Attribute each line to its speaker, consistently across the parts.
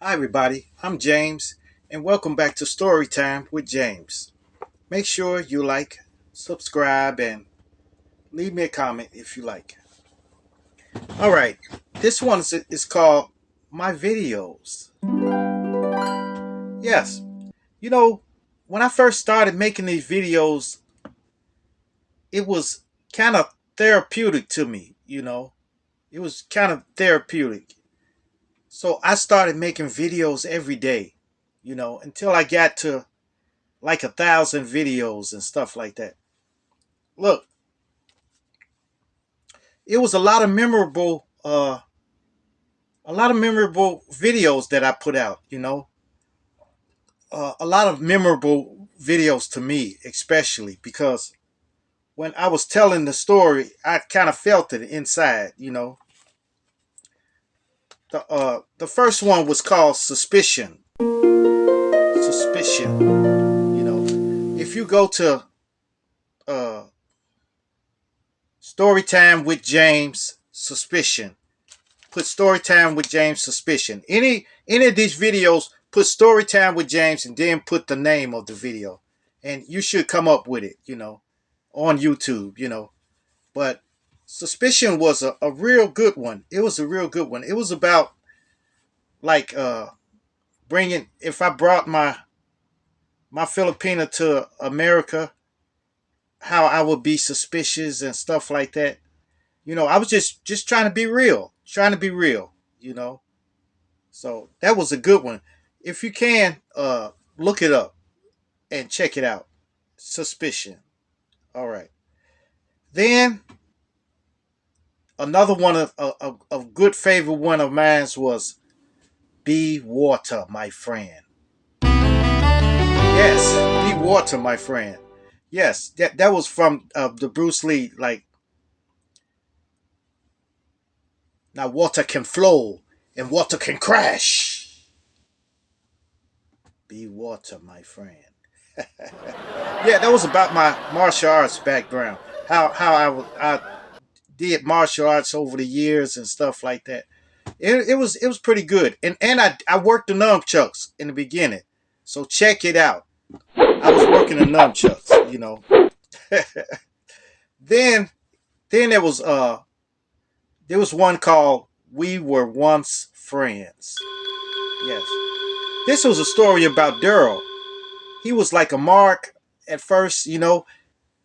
Speaker 1: Hi, everybody. I'm James, and welcome back to Storytime with James. Make sure you like, subscribe, and leave me a comment if you like. All right, this one is called My Videos. Yes, you know, when I first started making these videos, it was kind of therapeutic to me, It was kind of therapeutic. So I started making videos every day, until I got to like 1,000 videos and stuff like that. Look, it was a lot of memorable videos that I put out. A lot of memorable videos to me, especially because when I was telling the story, I kind of felt it inside. The first one was called Suspicion. Suspicion. If you go to uh, Storytime with James Suspicion, put Storytime with James Suspicion. Any of these videos, put Storytime with James and then put the name of the video. And you should come up with it, on YouTube. But Suspicion was a real good one. It was a real good one. It was about like bringing if I brought my Filipina to America, how I would be suspicious and stuff like that. I was just trying to be real, trying to be real, you know. So that was a good one. If you can, look it up and check it out. Suspicion. All right. Then another one of good favorite one of mine was Be Water, my friend. Yes, Be Water, my friend. Yes, that was from the Bruce Lee. Like now, water can flow and water can crash. Be water, my friend. Yeah, that was about my martial arts background. How I did martial arts over the years and stuff like that. It was pretty good. And I worked the nunchucks in the beginning. So check it out. I was working the nunchucks. then then there was one called We Were Once Friends. Yes. This was a story about Daryl. He was like a mark at first.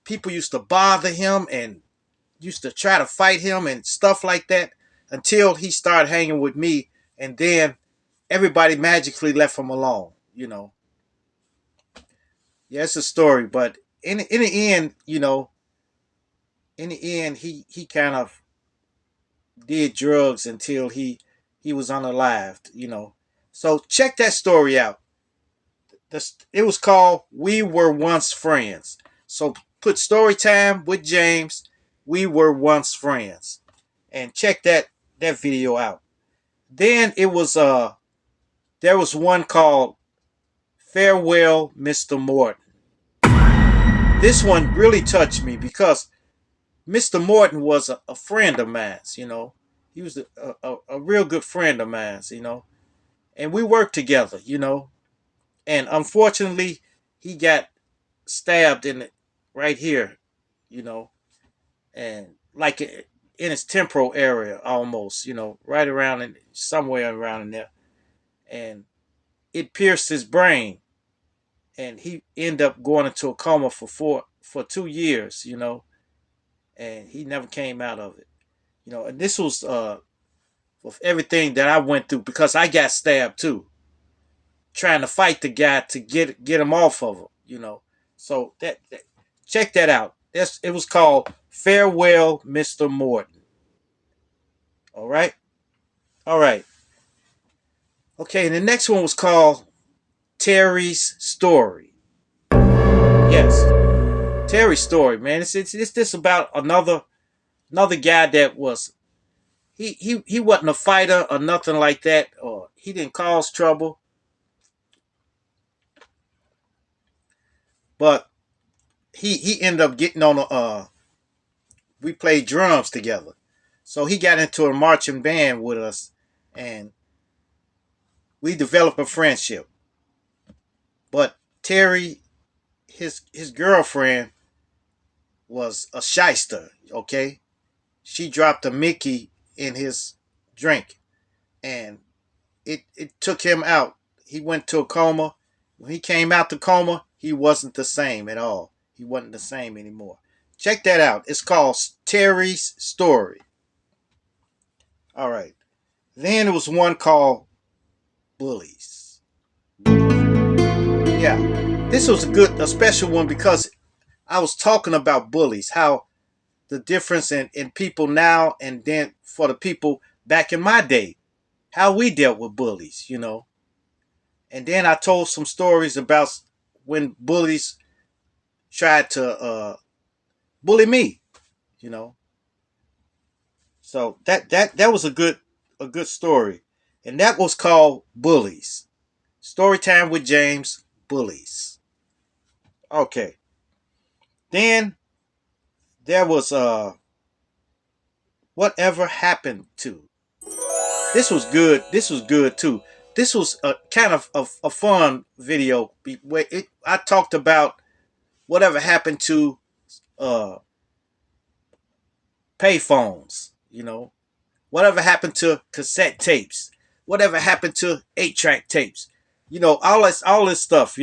Speaker 1: People used to bother him and used to try to fight him and stuff like that until he started hanging with me, and then everybody magically left him alone. Yeah, it's a story, but in the end, he kind of did drugs until he was unalived. So check that story out. It was called We Were Once Friends. So put story time with James. We were once friends, and check that video out. Then there was one called Farewell, Mr. Morton. This one really touched me because Mr. Morton was a friend of mine. He was a real good friend of mine. And we worked together. And unfortunately, he got stabbed in it right here, you know, and like in his temporal area almost, right around in somewhere around in there. And it pierced his brain, and he ended up going into a coma for 2 years, and he never came out of it. And this was with everything that I went through because I got stabbed too, trying to fight the guy to get him off of him. So check that out. It was called Farewell, Mr. Morton. All right, all right, okay. And the next one was called Terry's Story. Yes, Terry's Story, man. It's this about another guy that was he wasn't a fighter or nothing like that, or he didn't cause trouble, but he ended up getting on a. We played drums together, so he got into a marching band with us, and we developed a friendship. But Terry, his girlfriend, was a shyster. Okay, she dropped a Mickey in his drink, and it took him out. He went to a coma. When he came out the coma, he wasn't the same at all. He wasn't the same anymore. Check that out. It's called Terry's Story. All right. Then there was one called Bullies. Yeah. This was a special one because I was talking about bullies, how the difference in people now and then for the people back in my day, how we dealt with bullies. And then I told some stories about when bullies tried to bully me, you know. So that was a good story. And that was called Bullies. Storytime with James, Bullies. Okay. Then there was Whatever Happened to. This was good. This was good too. This was a kind of a fun video where I talked about whatever happened to uh payphones. Whatever happened to cassette tapes, whatever happened to 8-track tapes, all this stuff.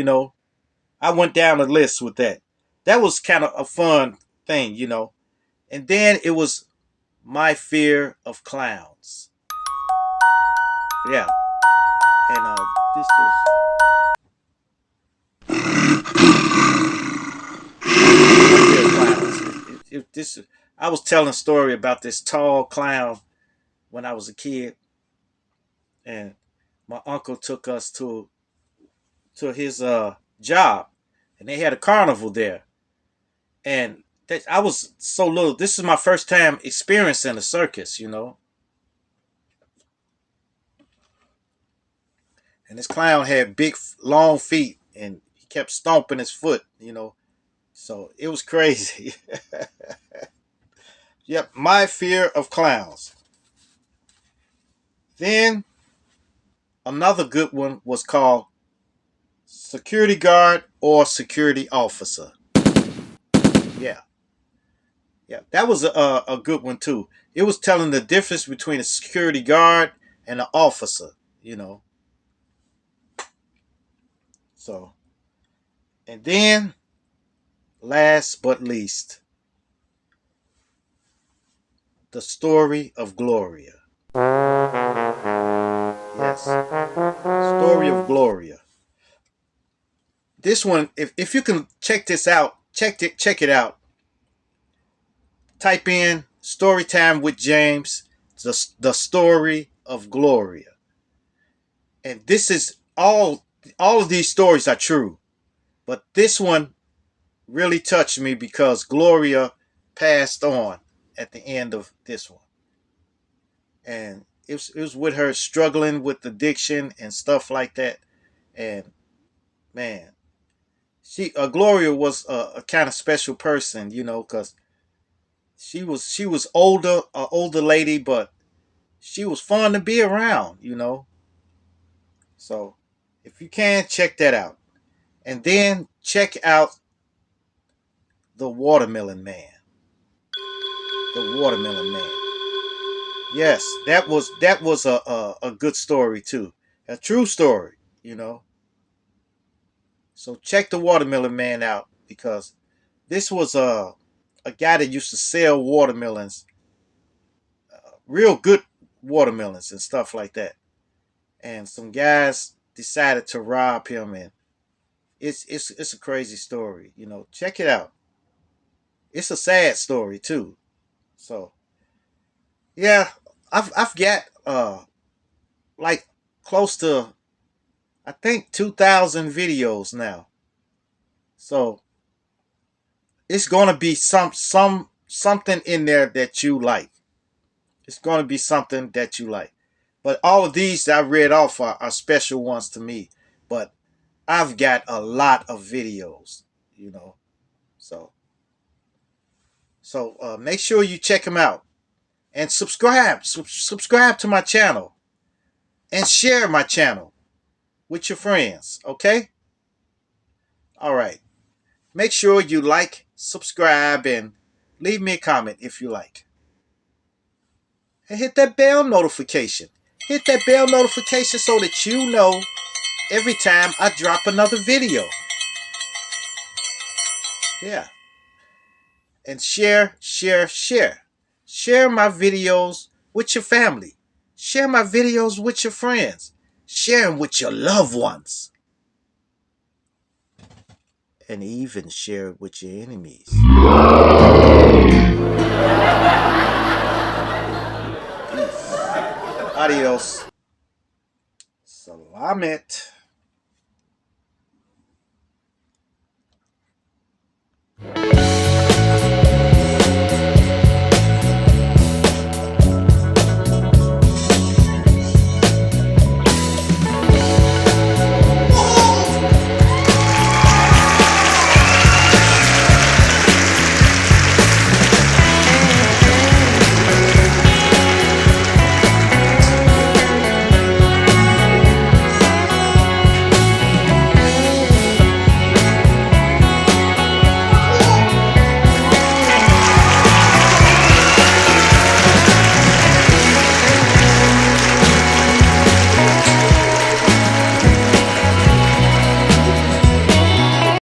Speaker 1: I went down the list with that. That was kind of a fun thing. And then it was my fear of clowns. Yeah. And this was my fear of clowns. This I was telling a story about this tall clown when I was a kid, and my uncle took us to his job, and they had a carnival there. And I was so little. This is my first time experiencing a circus. And this clown had big, long feet, and he kept stomping his foot. So it was crazy. Yep, my fear of clowns. Then another good one was called Security Guard or Security Officer. Yeah, yeah, that was a good one too. It was telling the difference between a security guard and an officer. You know, so and then last but least, the story of Gloria. Yes, story of Gloria. This one, if you can check this out, check it out. Type in Storytime with James, the story of Gloria. And this is all of these stories are true. But this one really touched me because Gloria passed on at the end of this one. And it was with her struggling with addiction and stuff like that. And man, she Gloria was a kind of special person, because she was older, older lady, but she was fun to be around. So if you can, check that out. And then check out The Watermelon Man. The Watermelon Man. Yes, that was a good story too. A true story. So check The Watermelon Man out because this was a guy that used to sell watermelons, real good watermelons and stuff like that. And some guys decided to rob him, and it's a crazy story. Check it out. It's a sad story too. So yeah, I've got like close to, I think, 2,000 videos now. So it's gonna be something in there that you like. It's gonna be something that you like. But all of these that I read off are special ones to me. But I've got a lot of videos, you know. So make sure you check them out and subscribe. Subscribe to my channel and share my channel. with your friends. Okay? All right. Make sure you like, subscribe, and leave me a comment if you like. And hit that bell notification. Hit that bell notification so that you know every time I drop another video. Yeah. And share, share, share. Share my videos with your family. Share my videos with your friends. Share them with your loved ones. And even share it with your enemies. Peace. Adios. Salamet.